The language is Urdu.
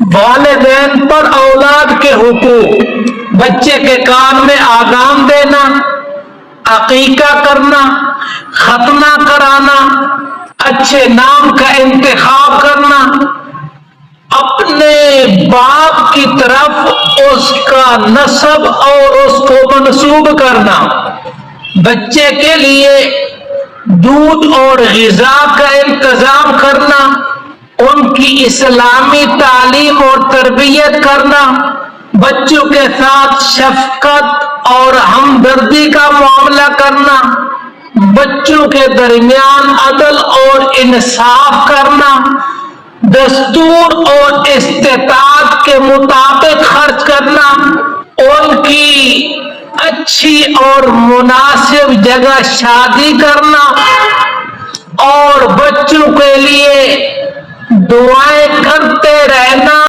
والدین پر اولاد کے حقوق: بچے کے کان میں آذان دینا، عقیقہ کرنا، ختنہ کرانا، اچھے نام کا انتخاب کرنا، اپنے باپ کی طرف اس کا نسب اور اس کو منسوب کرنا، بچے کے لیے دودھ اور غذا کا انتظام کرنا، ان کی اسلامی تعلیم اور تربیت کرنا، بچوں کے ساتھ شفقت اور ہمدردی کا معاملہ کرنا، بچوں کے درمیان عدل اور انصاف کرنا، دستور اور استطاعت کے مطابق خرچ کرنا، ان کی اچھی اور مناسب جگہ شادی کرنا، اور بچوں کے لیے دعائیں کرتے رہنا۔